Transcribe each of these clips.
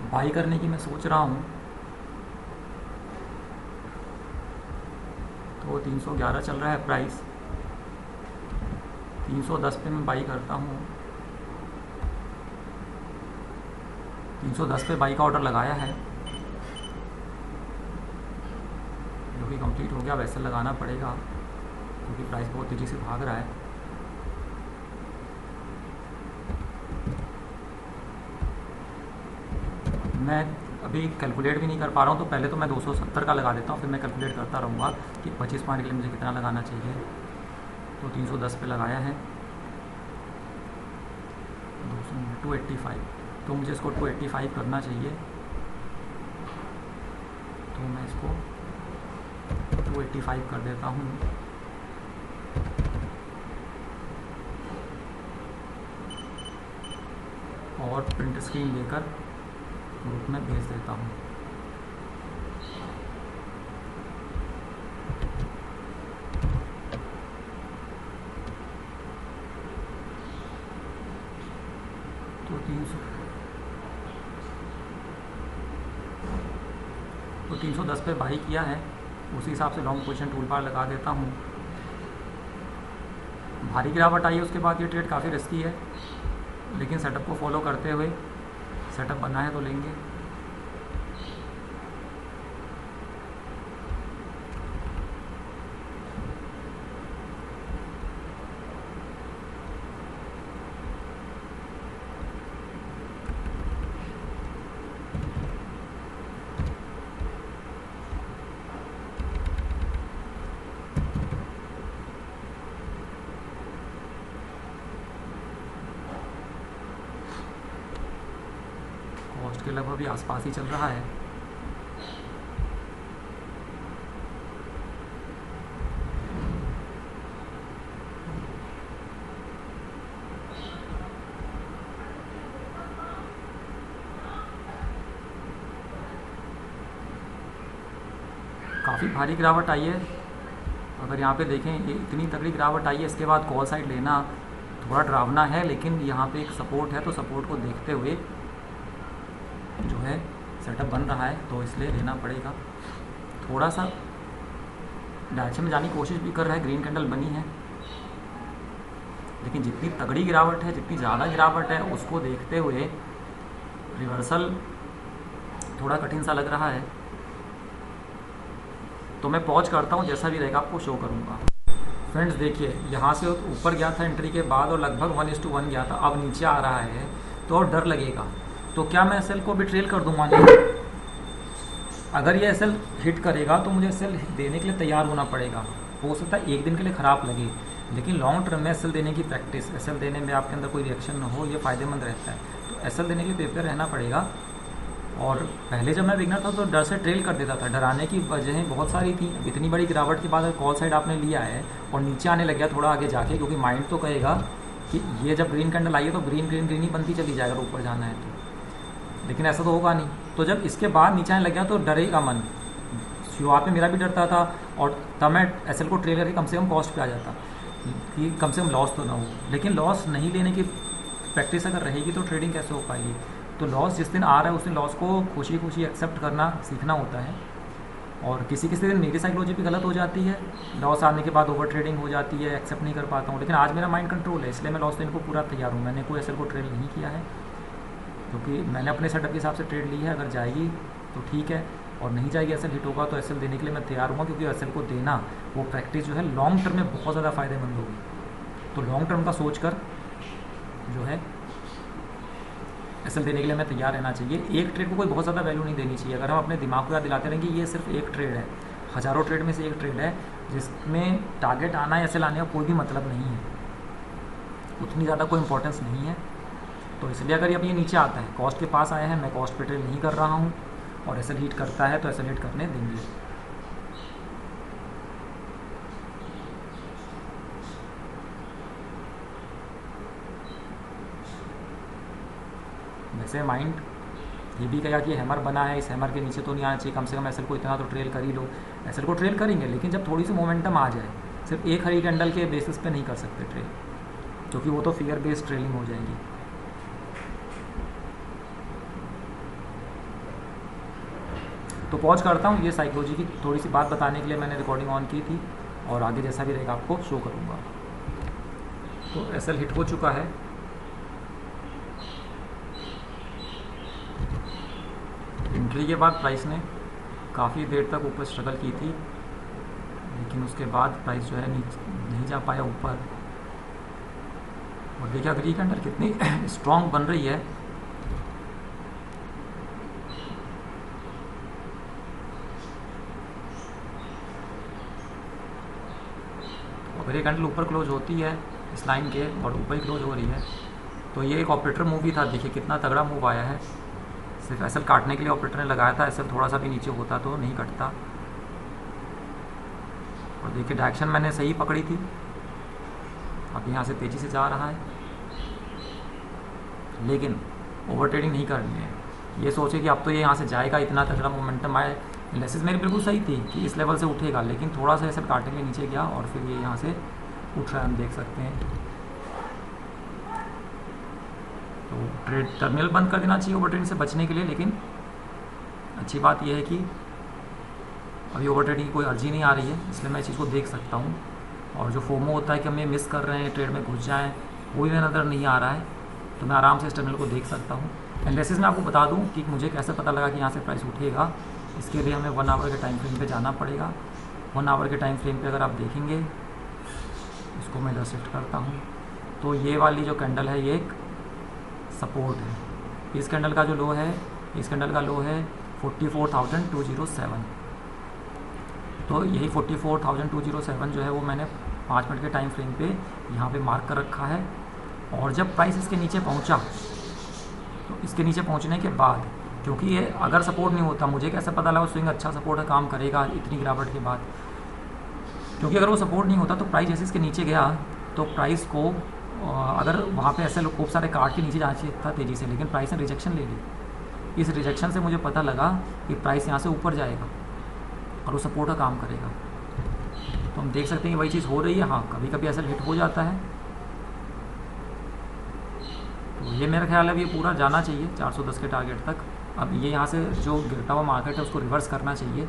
By करने की मैं सोच रहा हूँ। तो 311 चल रहा है प्राइस, 310 पे मैं बाई करता हूँ। 310 पे बाई का ऑर्डर लगाया है, जो कि कंप्लीट हो गया। वैसे लगाना पड़ेगा क्योंकि प्राइस बहुत तेज़ी से भाग रहा है। मैं अभी कैलकुलेट भी नहीं कर पा रहा हूँ, तो पहले तो मैं 270 का लगा देता हूँ, फिर मैं कैलकुलेट करता रहूँगा कि 25 पॉइंट के लिए मुझे कितना लगाना चाहिए। तो 310 पे लगाया है, 285, तो मुझे इसको 285 करना चाहिए। तो मैं इसको 285 कर देता हूँ। और प्रिंट स्क्रीन लेकर ग्रुप में भेज देता हूँ। तो 310 पे बाई किया है, उसी हिसाब से लॉन्ग पोजीशन टूल बार लगा देता हूँ। भारी गिरावट आई है उसके बाद ये ट्रेड काफ़ी रिस्की है, लेकिन सेटअप को फॉलो करते हुए सेटअप बना है तो लेंगे। कॉस्ट के लगभग भी आसपास ही चल रहा है। काफ़ी भारी गिरावट आई है। अगर यहाँ पे देखें, ये इतनी तगड़ी गिरावट आई है, इसके बाद कॉल साइड लेना थोड़ा डरावना है, लेकिन यहाँ पे एक सपोर्ट है, तो सपोर्ट को देखते हुए जो है सेटअप बन रहा है, तो इसलिए लेना पड़ेगा। थोड़ा सा डायरेक्शन में जाने की कोशिश भी कर रहा है, ग्रीन कैंडल बनी है, लेकिन जितनी तगड़ी गिरावट है, जितनी ज़्यादा गिरावट है, उसको देखते हुए रिवर्सल थोड़ा कठिन सा लग रहा है। तो मैं पॉज करता हूँ, जैसा भी रहेगा आपको शो करूँगा। फ्रेंड्स देखिए, यहाँ से ऊपर गया था एंट्री के बाद और लगभग 1:1 गया था, अब नीचे आ रहा है तो और डर लगेगा। तो क्या मैं एसएल को भी ट्रेल कर दूँ? मान लीजिए अगर ये एसएल हिट करेगा तो मुझे एसएल देने के लिए तैयार होना पड़ेगा। हो सकता है एक दिन के लिए ख़राब लगे, लेकिन लॉन्ग टर्म में एसएल देने की प्रैक्टिस, एसएल देने में आपके अंदर कोई रिएक्शन ना हो, ये फ़ायदेमंद रहता है। तो एसएल देने के लिए प्रिपेयर रहना पड़ेगा। और पहले जब मैं बिगनर था तो डर से ट्रेल कर देता था, डराने की वजहें बहुत सारी थी। इतनी बड़ी गिरावट के बाद अगर कॉल साइड आपने लिया है और नीचे आने लग गया थोड़ा आगे जाके, क्योंकि माइंड तो कहेगा कि ये जब ग्रीन कैंडल आई है तो ग्रीन ग्रीन ग्रीन ही बनती चली जाएगा अगर ऊपर जाना है तो, लेकिन ऐसा तो होगा नहीं। तो जब इसके बाद नीचे आने लग गया तो डरेगा मन। शुरुआत में मेरा भी डरता था, और तब मैं एसएल को ट्रेल करके कम से कम कॉस्ट पे आ जाता कि कम से कम लॉस तो ना हो। लेकिन लॉस नहीं लेने की प्रैक्टिस अगर रहेगी तो ट्रेडिंग कैसे हो पाएगी? तो लॉस जिस दिन आ रहा है उस दिन लॉस को खुशी खुशी एक्सेप्ट करना सीखना होता है। और किसी किसी दिन मेरी साइकोलॉजी भी गलत हो जाती है, लॉस आने के बाद ओवर ट्रेडिंग हो जाती है, एक्सेप्ट नहीं कर पाता हूँ। लेकिन आज मेरा माइंड कंट्रोल है, इसलिए मैं लॉस लेने को पूरा तैयार हूँ। मैंने कोई एसएल को ट्रेड नहीं किया है, क्योंकि मैंने अपने सेटअप के हिसाब से ट्रेड ली है। अगर जाएगी तो ठीक है, और नहीं जाएगी, एसएल हिट होगा तो एसएल देने के लिए मैं तैयार हूँ, क्योंकि एसएल को देना वो प्रैक्टिस जो है लॉन्ग टर्म में बहुत ज़्यादा फ़ायदेमंद होगी। तो लॉन्ग टर्म का सोच कर जो है एसएल देने के लिए हमें तैयार रहना चाहिए। एक ट्रेड को कोई बहुत ज़्यादा वैल्यू नहीं देनी चाहिए। अगर हम अपने दिमाग को याद दिलाते रहें कि ये सिर्फ एक ट्रेड है, हज़ारों ट्रेड में से एक ट्रेड है, जिसमें टारगेट आना या एसएल आने का कोई भी मतलब नहीं है, उतनी ज़्यादा कोई इंपॉर्टेंस नहीं है। तो इसलिए अगर ये नीचे आता है, कॉस्ट के पास आया है, मैं कॉस्ट पे ट्रेड नहीं कर रहा हूँ, और एसएल हिट करता है तो एसएल हिट करने देंगे। वैसे माइंड ये भी कहेगा कि हैमर बना है, इस हैमर के नीचे तो नहीं आना चाहिए, कम से कम एसएल को इतना तो ट्रेल कर ही लो। एसएल को ट्रेल करेंगे, लेकिन जब थोड़ी सी मोमेंटम आ जाए, सिर्फ एक हरी कैंडल के बेसिस पे नहीं कर सकते ट्रेल, क्योंकि वो तो फियर बेस्ड ट्रेलिंग हो जाएगी। तो पॉज करता हूँ। ये साइकोलॉजी की थोड़ी सी बात बताने के लिए मैंने रिकॉर्डिंग ऑन की थी, और आगे जैसा भी रहेगा आपको शो करूँगा। तो एसएल हिट हो चुका है। एंट्री के बाद प्राइस ने काफ़ी देर तक ऊपर स्ट्रगल की थी, लेकिन उसके बाद प्राइस जो है नहीं जा पाया ऊपर। और देखिए अगली कैंडल कितनी स्ट्रॉन्ग बन रही है। अगर ये कैंडल ऊपर क्लोज होती है इस लाइन के और ऊपर ही क्लोज हो रही है, तो ये एक ऑपरेटर मूव ही था। देखिए कितना तगड़ा मूव आया है। सिर्फ एसएल काटने के लिए ऑपरेटर ने लगाया था। एसएल थोड़ा सा भी नीचे होता तो नहीं कटता। और देखिए डायरेक्शन मैंने सही पकड़ी थी। अब यहाँ से तेज़ी से जा रहा है, लेकिन ओवर ट्रेडिंग नहीं करनी है। ये सोचे कि अब तो ये यहाँ से जाएगा, इतना तगड़ा मोमेंटम आया। एनालिसिस मेरी बिल्कुल सही थी कि इस लेवल से उठेगा, लेकिन थोड़ा सा एसएल काटने के लिए नीचे गया और फिर ये यहाँ से उठ रहा है, हम देख सकते हैं। तो ट्रेड टर्मिनल बंद कर देना चाहिए ओवर ट्रेडिंग से बचने के लिए, लेकिन अच्छी बात यह है कि अभी ओवर ट्रेडिंग की कोई अर्जी नहीं आ रही है, इसलिए मैं इस चीज़ को देख सकता हूँ। और जो फोमो होता है कि हम ये मिस कर रहे हैं, ट्रेड में घुस जाएँ, वो भी मेरे नज़र नहीं आ रहा है। तो मैं आराम से इस टर्मिनल को देख सकता हूँ। एनालिसिस में आपको बता दूँ कि मुझे कैसे पता लगा कि यहाँ से प्राइस उठेगा। इसके लिए हमें 1 आवर के टाइम फ्रेम पे जाना पड़ेगा। 1 आवर के टाइम फ्रेम पे अगर आप देखेंगे, इसको मैं इधर शिफ्ट करता हूँ, तो ये वाली जो कैंडल है ये एक सपोर्ट है। इस कैंडल का जो लो है, इस कैंडल का लो है 44,207। तो यही 44,207 जो है वो मैंने 5 मिनट के टाइम फ्रेम पे यहाँ पे मार्क कर रखा है। और जब प्राइस इसके नीचे पहुँचा, तो इसके नीचे पहुँचने के बाद, क्योंकि ये अगर सपोर्ट नहीं होता, मुझे कैसे पता लगा स्विंग अच्छा सपोर्ट है, काम करेगा इतनी गिरावट के बाद। क्योंकि अगर वो सपोर्ट नहीं होता तो प्राइस जैसे इसके नीचे गया, तो प्राइस को अगर वहाँ पे ऐसे खूब सारे काट के नीचे जाना चाहिए था तेज़ी से, लेकिन प्राइस ने रिजेक्शन ले ली। इस रिजेक्शन से मुझे पता लगा कि प्राइस यहाँ से ऊपर जाएगा और वो सपोर्ट का काम करेगा। तो हम देख सकते हैं कि वही चीज़ हो रही है। हाँ, कभी कभी ऐसा हिट हो जाता है। तो ये मेरा ख्याल है ये पूरा जाना चाहिए 410 के टारगेट तक। अब ये यहाँ से जो गिरता हुआ मार्केट है उसको रिवर्स करना चाहिए।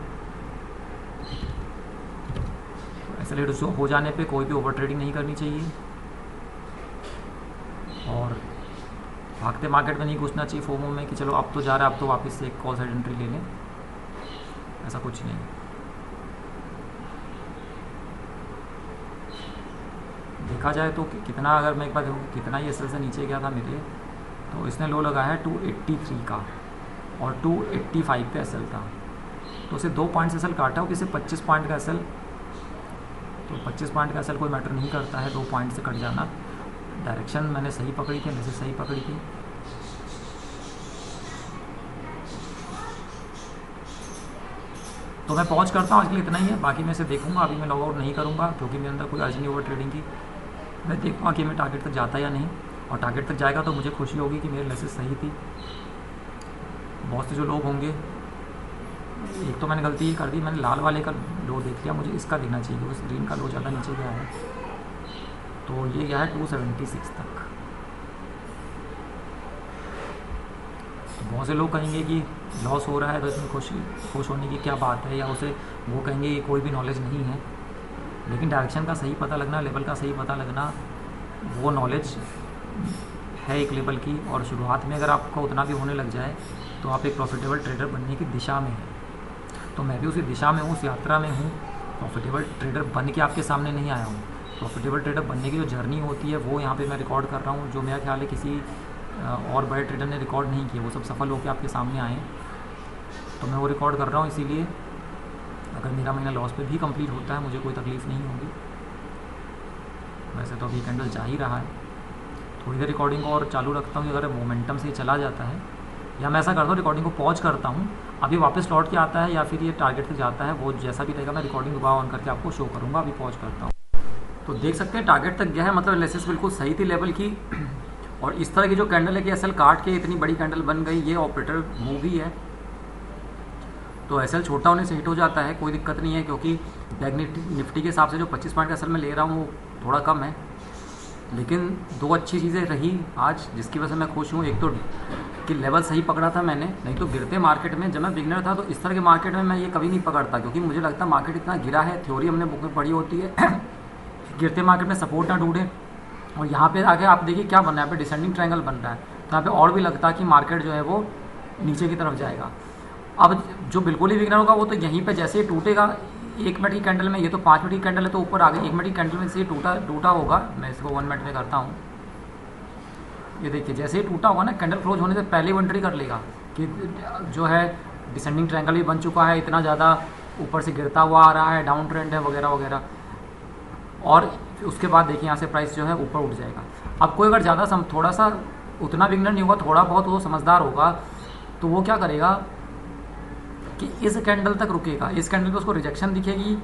तो ऐसे रेट हो जाने पे कोई भी ओवर ट्रेडिंग नहीं करनी चाहिए, और भागते मार्केट में नहीं घुसना चाहिए फोमो में कि चलो अब तो जा रहा है, अब तो वापस से एक कॉल साइड एंट्री ले लें। ऐसा कुछ नहीं। देखा जाए तो कितना, अगर मैं एक बार देखूँ कितना ही एसएल से नीचे गया था मेरे, तो इसने लो लगाया है 283 का और 285 पे एसएल था। तो उसे 2 पॉइंट्स एसएल काटा हो, किसी 25 पॉइंट का एसएल, तो 25 पॉइंट का एसएल कोई मैटर नहीं करता है 2 पॉइंट से कट जाना। डायरेक्शन मैंने सही पकड़ी थी, मैंने सही पकड़ी थी। तो मैं पॉज करता हूँ, आज के लिए इतना ही है। बाकी मैं इसे देखूंगा, अभी मैं लॉग आउट नहीं करूँगा क्योंकि मेरे अंदर कोई अर्जी नहीं ओवर ट्रेडिंग की। मैं देखूँगा कि मैं टारगेट तक जाता या नहीं, और टारगेट तक जाएगा तो मुझे खुशी होगी कि मेरी एनालिसिस सही थी। बहुत से जो लोग होंगे, एक तो मैंने गलती कर दी, मैंने लाल वाले का लो देख लिया, मुझे इसका देखना चाहिए क्योंकि ग्रीन का लो ज़्यादा नीचे गया है। तो ये गया है 276 तक। तो बहुत से लोग कहेंगे कि लॉस हो रहा है तो इसमें खुश होने की क्या बात है, या उसे वो कहेंगे कि कोई भी नॉलेज नहीं है। लेकिन डायरेक्शन का सही पता लगना, लेवल का सही पता लगना, वो नॉलेज है एक लेवल की। और शुरुआत में अगर आपको उतना भी होने लग जाए तो आप एक प्रॉफिटेबल ट्रेडर बनने की दिशा में हैं। तो मैं भी उसी दिशा में हूँ, उस यात्रा में हूँ। प्रॉफिटेबल ट्रेडर बन के आपके सामने नहीं आया हूँ। प्रॉफिटेबल ट्रेडर बनने की जो जर्नी होती है वो यहाँ पे मैं रिकॉर्ड कर रहा हूँ, जो मेरा ख्याल है किसी और बड़े ट्रेडर ने रिकॉर्ड नहीं किया। वो सब सफल होकर आपके सामने आए, तो मैं वो रिकॉर्ड कर रहा हूँ। इसीलिए अगर मेरा महीना लॉस पे भी कंप्लीट होता है मुझे कोई तकलीफ़ नहीं होगी। वैसे तो अभी कैंडल जा ही रहा है, थोड़ी देर रिकॉर्डिंग को और चालू रखता हूँ। अगर मोमेंटम से चला जाता है, या मैं ऐसा करता हूँ रिकॉर्डिंग को पॉज करता हूँ, अभी वापस लौट के आता है या फिर ये टारगेट तक जाता है, वो जैसा भी रहेगा मैं रिकॉर्डिंग दोबारा ऑन करके आपको शो करूँगा। अभी पॉज करता हूँ। तो देख सकते हैं टारगेट तक गया है, मतलब एनालिसिस बिल्कुल सही थी लेवल की। और इस तरह की जो कैंडल है कि एसएल काट के इतनी बड़ी कैंडल बन गई, ये ऑपरेटर मूव ही है। तो एसएल छोटा होने से हिट हो जाता है, कोई दिक्कत नहीं है, क्योंकि बैंक निफ्टी के हिसाब से जो 25 पॉइंट का एसएल मैं ले रहा हूँ वो थोड़ा कम है। लेकिन दो अच्छी चीज़ें रही आज जिसकी वजह से मैं खुश हूँ। एक तो कि लेवल सही पकड़ा था मैंने, नहीं तो गिरते मार्केट में, जब मैं बिगनर था तो इस तरह के मार्केट में मैं ये कभी नहीं पकड़ता, क्योंकि मुझे लगता मार्केट इतना गिरा है, थ्योरी हमने बुक में पढ़ी होती है गिरते मार्केट में सपोर्ट ना ढूंढे। और यहाँ पे आगे आप देखिए क्या बन रहा है, यहाँ पे डिसेंडिंग ट्रायंगल बन रहा है, तो यहाँ पे और भी लगता है कि मार्केट जो है वो नीचे की तरफ जाएगा। अब जो बिल्कुल ही बिगनर होगा वो तो यहीं पे जैसे ही टूटेगा 1 मिनट की कैंडल में, ये तो 5 मिनट की कैंडल है तो ऊपर आ गई, 1 मिनट की कैंडल में से टूटा होगा। मैं इसको 1 मिनट में करता हूँ। ये देखिए जैसे ही टूटा होगा ना, कैंडल क्लोज होने से पहले वो एंट्री कर लेगा कि जो है डिसेंडिंग ट्रायंगल भी बन चुका है, इतना ज़्यादा ऊपर से गिरता हुआ आ रहा है, डाउन ट्रेंड है वगैरह वगैरह। और उसके बाद देखिए यहाँ से प्राइस जो है ऊपर उठ जाएगा। अब कोई अगर ज़्यादा थोड़ा सा उतना बिगनर नहीं होगा, थोड़ा बहुत वो समझदार होगा, तो वो क्या करेगा कि इस कैंडल तक रुकेगा, इस कैंडल पे उसको रिजेक्शन दिखेगी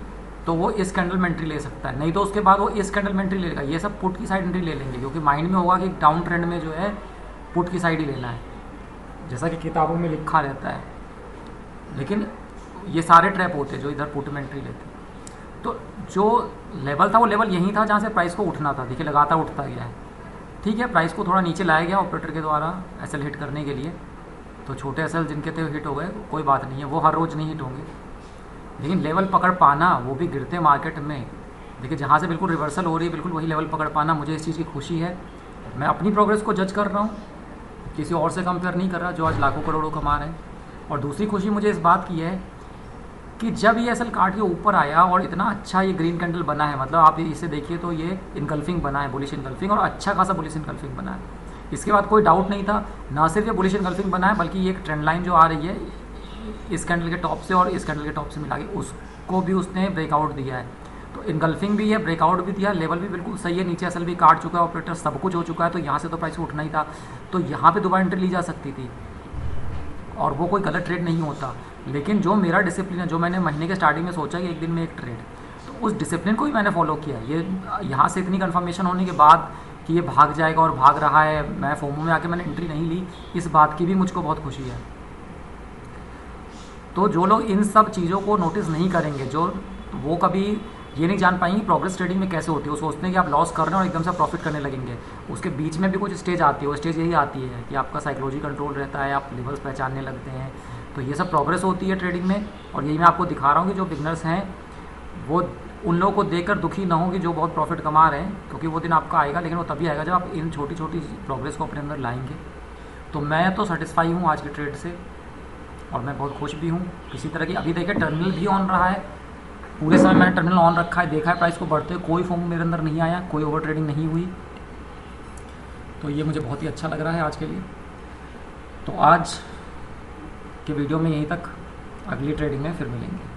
तो वो इस कैंडल में एंट्री ले सकता है, नहीं तो उसके बाद वो इस कैंडल में एंट्री ले लेगा। ये सब पुट की साइड एंट्री ले लेंगे, क्योंकि माइंड में होगा कि डाउन ट्रेंड में जो है पुट की साइड ही लेना है, जैसा कि किताबों में लिखा रहता है। लेकिन ये सारे ट्रैप होते हैं जो इधर पुट में एंट्री लेते हैं। तो जो लेवल था वो लेवल यही था जहाँ से प्राइस को उठना था। देखिए लगातार उठता गया है, ठीक है। प्राइस को थोड़ा नीचे लाया गया ऑपरेटर के द्वारा एसएल हिट करने के लिए, तो छोटे एसएल जिनके थे हिट हो गए, कोई बात नहीं है, वो हर रोज़ नहीं हिट होंगे। लेकिन लेवल पकड़ पाना, वो भी गिरते मार्केट में, देखिए जहाँ से बिल्कुल रिवर्सल हो रही है बिल्कुल वही लेवल पकड़ पाना, मुझे इस चीज़ की खुशी है। मैं अपनी प्रोग्रेस को जज कर रहा हूँ, किसी और से कंपेयर नहीं कर रहा जो आज लाखों करोड़ों कमा रहे हैं। और दूसरी खुशी मुझे इस बात की है कि जब ये एसएल काट के ऊपर आया और इतना अच्छा ये ग्रीन कैंडल बना है, मतलब आप इसे देखिए तो ये इनगल्फिंग बना है, बुलिश इनगल्फिंग, और अच्छा खासा बुलिश इनगल्फिंग बना है। इसके बाद कोई डाउट नहीं था, ना सिर्फ ये बुलिश इनगल्फिंग बना है बल्कि ये एक ट्रेंड लाइन जो आ रही है इस कैंडल के टॉप से और इस कैंडल के टॉप से मिला के, उसको भी उसने ब्रेकआउट दिया है। तो इनगल्फिंग भी है, ब्रेकआउट भी दिया, लेवल भी बिल्कुल सही है, नीचे एसएल भी काट चुका है ऑपरेटर, सब कुछ हो चुका है। तो यहाँ से तो प्राइस उठना ही था, तो यहाँ पे दोबारा एंट्री ली जा सकती थी और वो कोई गलत ट्रेड नहीं होता। लेकिन जो मेरा डिसिप्लिन है, जो मैंने महीने के स्टार्टिंग में सोचा कि एक दिन में एक ट्रेड, तो उस डिसिप्लिन को ही मैंने फॉलो किया। ये यहाँ से इतनी कन्फर्मेशन होने के बाद कि ये भाग जाएगा और भाग रहा है, मैं फोमो में आके मैंने एंट्री नहीं ली, इस बात की भी मुझको बहुत खुशी है। तो जो लोग इन सब चीज़ों को नोटिस नहीं करेंगे, जो वो कभी ये नहीं जान पाएंगे प्रोग्रेस ट्रेडिंग में कैसे होती है। वो सोचते हैं कि आप लॉस कर रहे हैं और एकदम से प्रॉफिट करने लगेंगे। उसके बीच में भी कुछ स्टेज आती है, वो स्टेज यही आती है कि आपका साइकोलॉजी कंट्रोल रहता है, आप लेवल्स पहचानने लगते हैं। तो ये सब प्रोग्रेस होती है ट्रेडिंग में, और यही मैं आपको दिखा रहा हूँ कि जो बिगनर्स हैं वो उन लोगों को देखकर दुखी ना होंगे जो बहुत प्रॉफिट कमा रहे हैं, क्योंकि वो दिन आपका आएगा, लेकिन वो तभी आएगा जब आप इन छोटी छोटी प्रोग्रेस को अपने अंदर लाएंगे। तो मैं तो सेटिस्फाई हूँ आज की ट्रेड से, और मैं बहुत खुश भी हूँ किसी तरह की। अभी देखिए टर्मिनल भी ऑन रहा है, पूरे समय मैंने टर्मिनल ऑन रखा है, देखा है प्राइस को बढ़ते, कोई फोम मेरे अंदर नहीं आया, कोई ओवर ट्रेडिंग नहीं हुई। तो ये मुझे बहुत ही अच्छा लग रहा है आज के लिए। तो आज के वीडियो में यहीं तक, अगली ट्रेडिंग में फिर मिलेंगे।